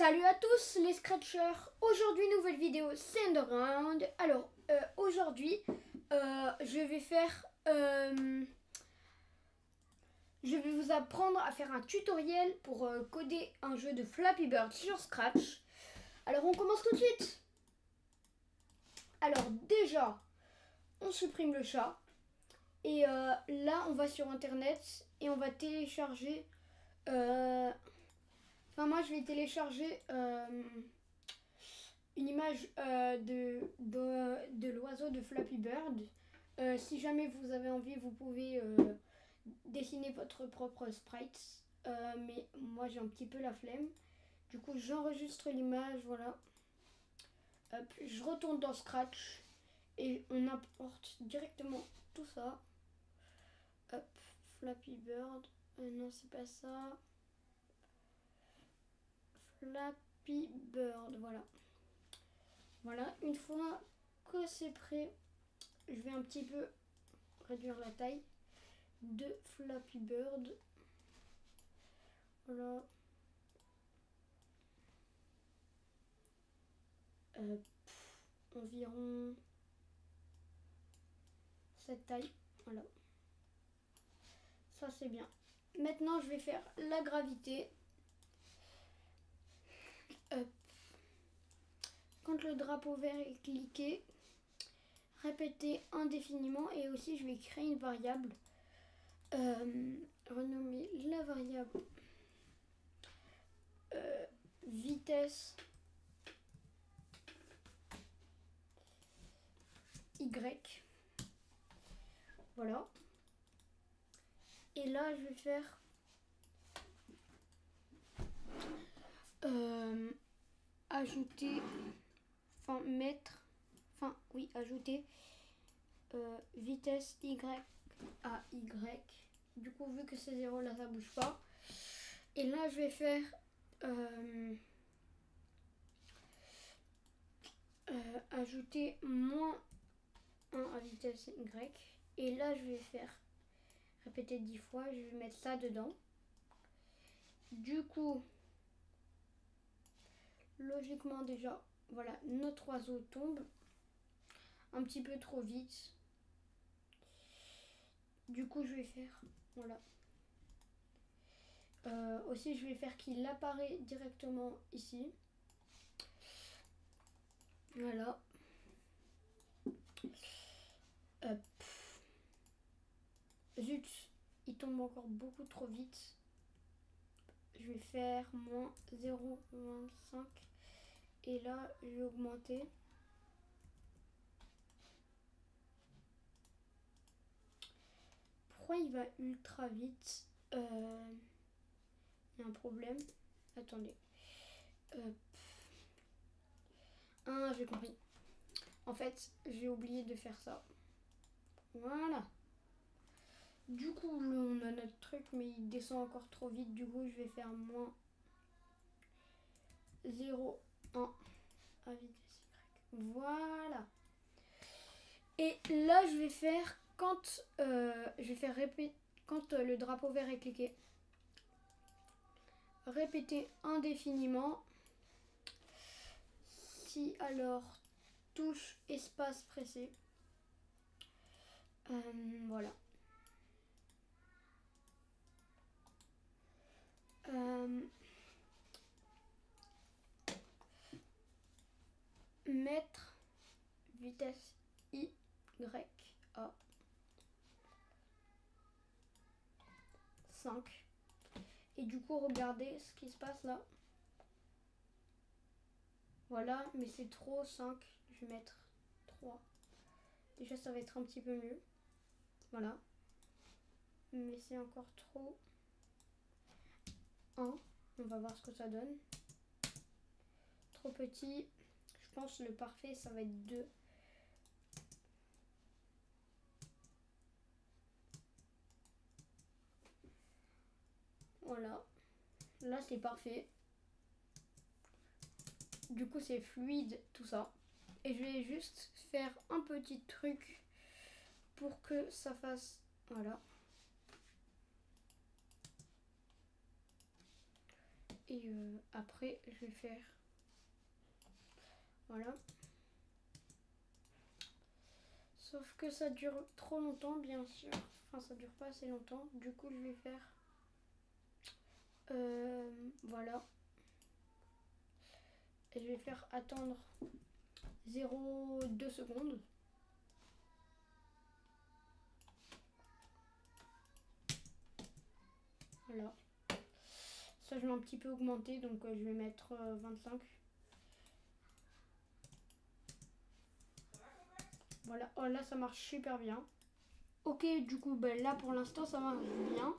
Salut à tous les scratchers. Aujourd'hui nouvelle vidéo Send Around. Alors aujourd'hui je vais vous apprendre à faire un tutoriel pour coder un jeu de Flappy Bird sur Scratch. Alors on commence tout de suite. Alors déjà on supprime le chat et là on va sur internet et on va télécharger moi je vais télécharger une image de l'oiseau de Flappy Bird. Si jamais vous avez envie, vous pouvez dessiner votre propre sprite. Mais moi j'ai un petit peu la flemme. Du coup j'enregistre l'image, voilà. Hop, je retourne dans Scratch et on importe directement tout ça. Hop, Flappy Bird. Non, c'est pas ça. Flappy Bird, voilà. Voilà, une fois que c'est prêt, je vais un petit peu réduire la taille de Flappy Bird. Voilà. Environ cette taille. Voilà. Ça c'est bien. Maintenant je vais faire la gravité. Quand le drapeau vert est cliqué, répétez indéfiniment et aussi je vais créer une variable. Renommer la variable vitesse Y. Voilà. Et là, je vais faire ajouter, ajouter vitesse Y à Y. Du coup, vu que c'est 0, là, ça bouge pas. Et là, je vais faire ajouter moins 1 à vitesse Y. Et là, je vais faire répéter 10 fois. Je vais mettre ça dedans. Du coup, logiquement déjà, voilà, notre oiseau tombe un petit peu trop vite. Du coup, je vais faire, voilà. Aussi, je vais faire qu'il apparaît directement ici. Voilà. Hop. Zut, il tombe encore beaucoup trop vite. Je vais faire moins 0,25. Et là, je vais augmenter. Pourquoi il va ultra vite? Il y a un problème. Attendez. J'ai compris. En fait, j'ai oublié de faire ça. Voilà. Du coup, là, on a notre truc, mais il descend encore trop vite. Du coup, je vais faire moins 0,1 à vitesse Y. Voilà. Et là, je vais faire quand quand le drapeau vert est cliqué. Répéter indéfiniment. Si alors touche espace pressé. Voilà. Mettre vitesse Y à 5. Et du coup, regardez ce qui se passe là. Voilà, mais c'est trop 5. Je vais mettre 3. Déjà, ça va être un petit peu mieux. Voilà. Mais c'est encore trop 1. On va voir ce que ça donne. Trop petit. Je pense que le parfait, ça va être 2. Voilà. Là, c'est parfait. Du coup, c'est fluide, tout ça. Et je vais juste faire un petit truc pour que ça fasse... Voilà. Et après, je vais faire... Voilà. Sauf que ça dure trop longtemps, bien sûr. Enfin, ça dure pas assez longtemps. Du coup, je vais faire... voilà. Et je vais faire attendre 0,2 secondes. Voilà. Ça, je l'ai un petit peu augmenté, donc je vais mettre 25. Voilà. Oh, là, ça marche super bien. Ok, du coup, ben, là, pour l'instant, ça marche bien.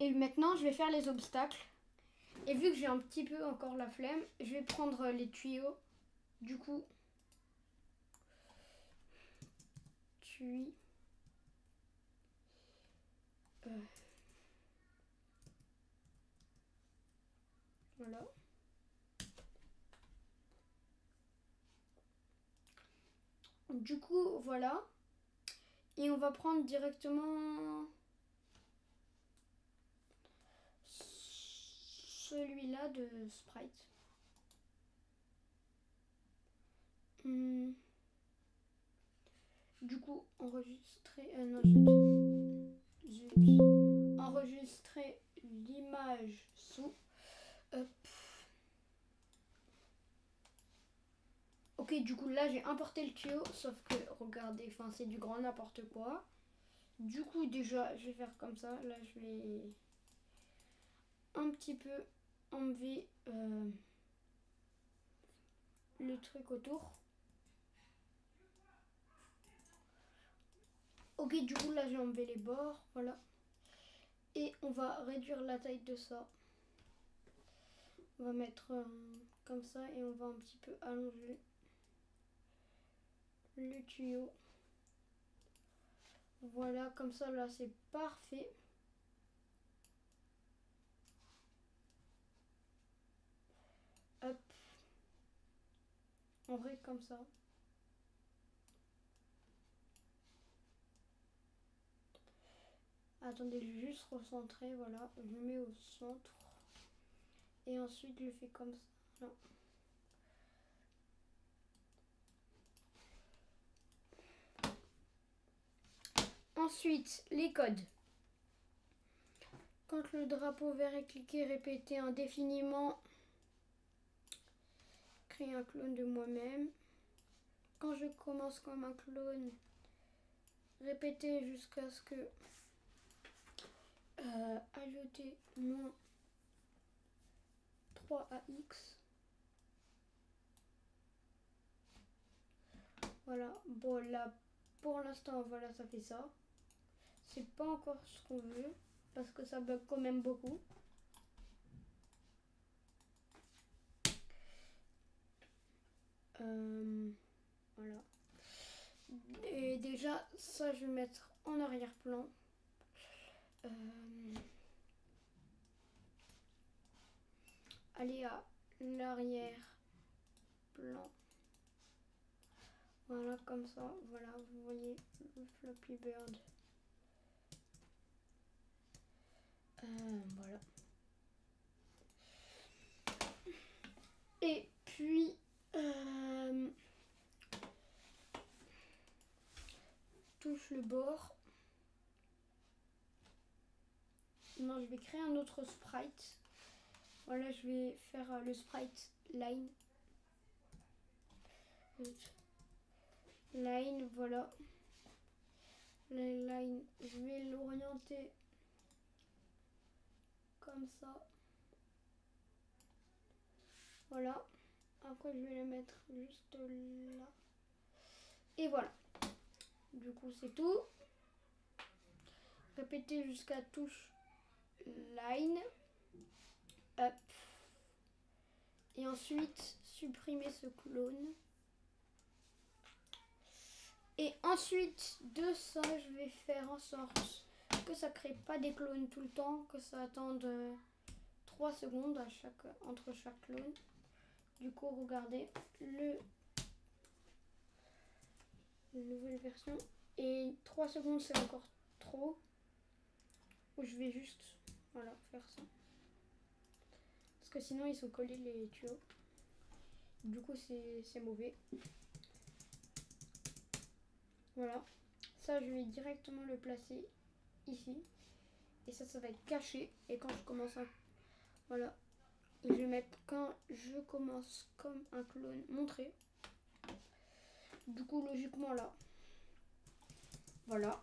Et maintenant, je vais faire les obstacles. Et vu que j'ai un petit peu encore la flemme, je vais prendre les tuyaux. Du coup, tuyau. Voilà. Du coup, voilà. Et on va prendre directement celui-là de Sprite. Du coup, enregistrer... non, zut. Enregistrer l'image sous... Hop. Ok, du coup, là, j'ai importé le tuyau. Sauf que, regardez, enfin, c'est du grand n'importe quoi. Du coup, déjà, je vais faire comme ça. Là, je vais un petit peu enlever le truc autour. Ok, du coup, là, j'ai enlevé les bords. Voilà. Et on va réduire la taille de ça. On va mettre comme ça et on va un petit peu allonger le tuyau. Voilà, comme ça, là, c'est parfait. Hop. En vrai, comme ça. Attendez, je vais juste recentrer, voilà. Je le mets au centre. Et ensuite, je fais comme ça. Non. Ensuite, les codes. Quand le drapeau vert est cliqué, répétez indéfiniment. Créer un clone de moi-même. Quand je commence comme un clone, répétez jusqu'à ce que ajouter moins 3 à x. Voilà, bon là pour l'instant voilà ça fait ça. C'est pas encore ce qu'on veut parce que ça bug quand même beaucoup. Voilà. Et déjà ça je vais mettre en arrière-plan. Aller à l'arrière-plan. Voilà comme ça. Voilà vous voyez le Flappy Bird. Voilà. Et puis touche le bord. Non, je vais créer un autre sprite. Voilà, je vais faire le sprite line. Line, voilà. La line, je vais l'orienter comme ça. Voilà. Après, je vais le mettre juste là. Et voilà. Du coup, c'est tout. Répétez jusqu'à touche line. Hop. Et ensuite, supprimer ce clone. Et ensuite de ça, je vais faire en sorte que ça crée pas des clones tout le temps, que ça attende 3 secondes entre chaque clone. Du coup, regardez la nouvelle version. Et 3 secondes, c'est encore trop. Je vais juste voilà, faire ça. Parce que sinon ils sont collés les tuyaux. Du coup c'est mauvais. Voilà. Ça je vais directement le placer ici. Et ça va être caché. Et quand je commence à... Voilà. Et je vais mettre quand je commence comme un clone montré. Du coup logiquement là. Voilà.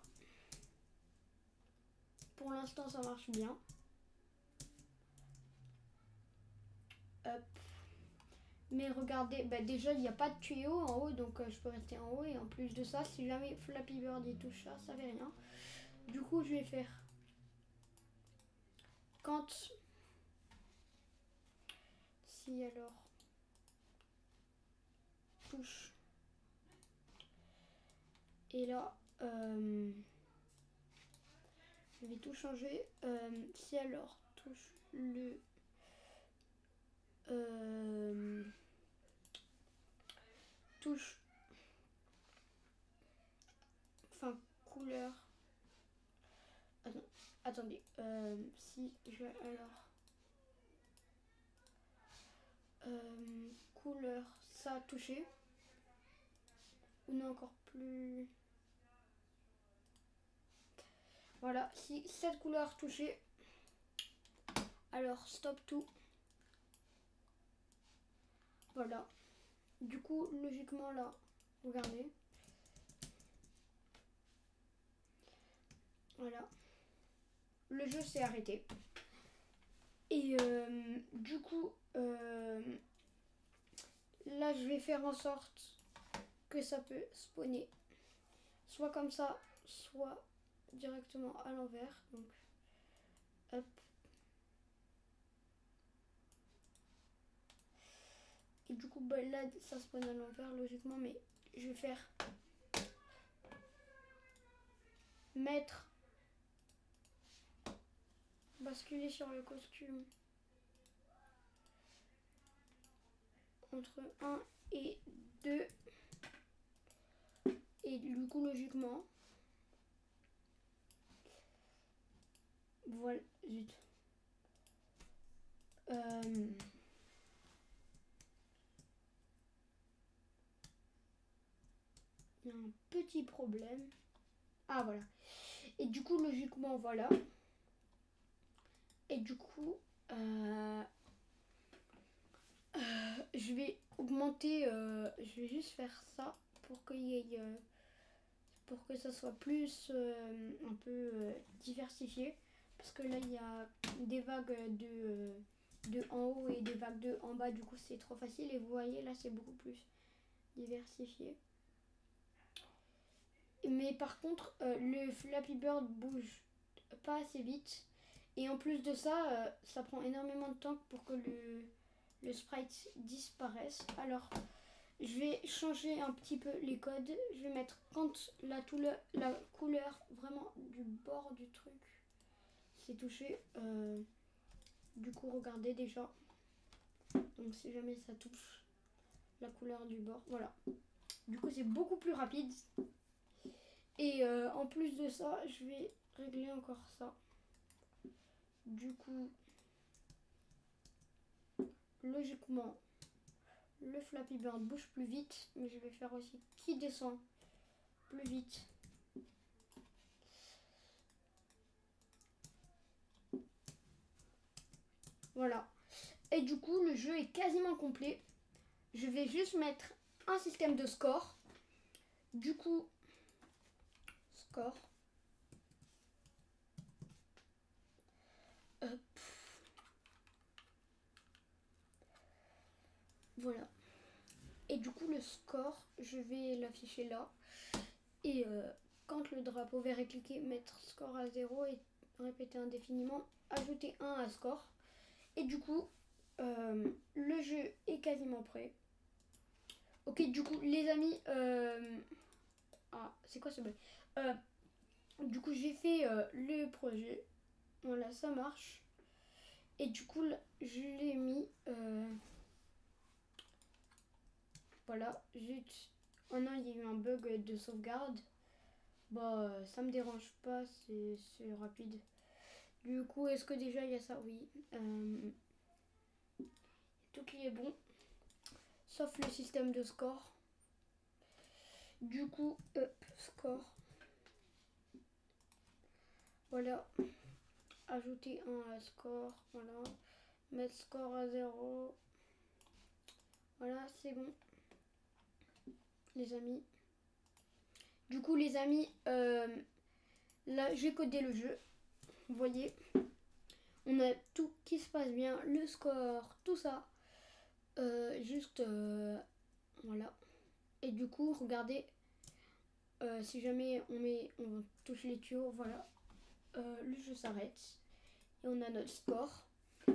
Pour l'instant ça marche bien. Hop. Mais regardez, bah déjà il n'y a pas de tuyau en haut, donc je peux rester en haut. Et en plus de ça, si jamais Flappy Bird y touche ça, ça fait rien. Du coup je vais faire quand si alors touche et là je vais tout changer. Si alors touche le touche enfin couleur. Attendez, si je vais alors couleur ça touché ou non encore plus. Voilà, si cette couleur touchée, alors stop tout. Voilà. Du coup, logiquement là, regardez. Voilà. Le jeu s'est arrêté. Et du coup, là je vais faire en sorte que ça peut spawner. Soit comme ça, soit directement à l'envers. Donc, hop. Et du coup, bah, là, ça spawn à l'envers logiquement, mais je vais faire mettre, basculer sur le costume entre 1 et 2. Et du coup, logiquement, voilà, zut. Il y a un petit problème. Ah, voilà. Et du coup, logiquement, voilà. Et du coup, je vais augmenter, je vais juste faire ça pour qu'il y ait, pour que ça soit plus un peu diversifié. Parce que là, il y a des vagues de en haut et des vagues de en bas. Du coup, c'est trop facile. Et vous voyez, là, c'est beaucoup plus diversifié. Mais par contre, le Flappy Bird bouge pas assez vite. Et en plus de ça, ça prend énormément de temps pour que le sprite disparaisse. Alors, je vais changer un petit peu les codes. Je vais mettre quand la couleur vraiment du bord du truc s'est touché. Du coup, regardez déjà. Donc, si jamais ça touche la couleur du bord, voilà. Du coup, c'est beaucoup plus rapide. Et en plus de ça, je vais régler encore ça. Du coup, logiquement, le Flappy Bird bouge plus vite, mais je vais faire aussi qui descend plus vite. Voilà. Et du coup, le jeu est quasiment complet. Je vais juste mettre un système de score. Du coup, score. Hop. Voilà. Et du coup, le score, je vais l'afficher là. Et quand le drapeau vert est cliqué, mettre score à 0 et répéter indéfiniment, ajouter 1 à score. Et du coup, le jeu est quasiment prêt. Ok, du coup, les amis, ah, c'est quoi ce bug? Du coup, j'ai fait le projet. Voilà, ça marche. Et du coup, là, je l'ai mis. Voilà, zut. Oh non, il y a eu un bug de sauvegarde. Bah, ça me dérange pas, c'est rapide. Du coup, est-ce que déjà il y a ça? Oui. tout qui est bon, sauf le système de score. Du coup, score. Voilà. Ajouter un score. Voilà. Mettre score à 0. Voilà, c'est bon. Les amis. Du coup, les amis, là, j'ai codé le jeu. Vous voyez, on a tout qui se passe bien. Le score, tout ça. Juste, voilà. Et du coup, regardez. Si jamais on touche les tuyaux, voilà. Le jeu s'arrête. Et on a notre score.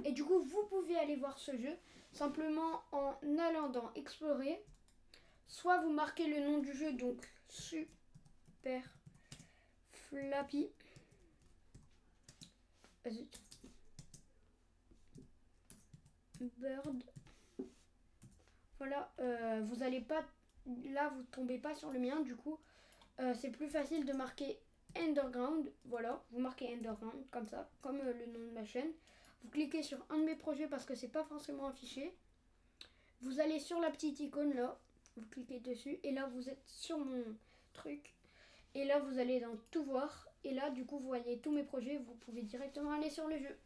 Et du coup, vous pouvez aller voir ce jeu simplement en allant dans Explorer. Soit vous marquez le nom du jeu, donc Super Flappy. Bird. Voilà, vous allez pas... Là, vous tombez pas sur le mien, du coup, c'est plus facile de marquer Underground. Voilà, vous marquez Underground, comme ça, comme le nom de ma chaîne. Vous cliquez sur un de mes projets parce que c'est pas forcément affiché. Vous allez sur la petite icône là, vous cliquez dessus et là vous êtes sur mon truc. Et là vous allez dans tout voir et là du coup vous voyez tous mes projets, vous pouvez directement aller sur le jeu.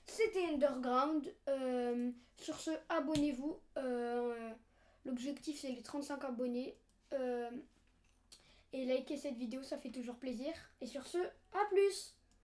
C'était Underground. Sur ce, abonnez-vous. L'objectif c'est les 35 abonnés. Et likez cette vidéo, ça fait toujours plaisir. Et sur ce, à plus!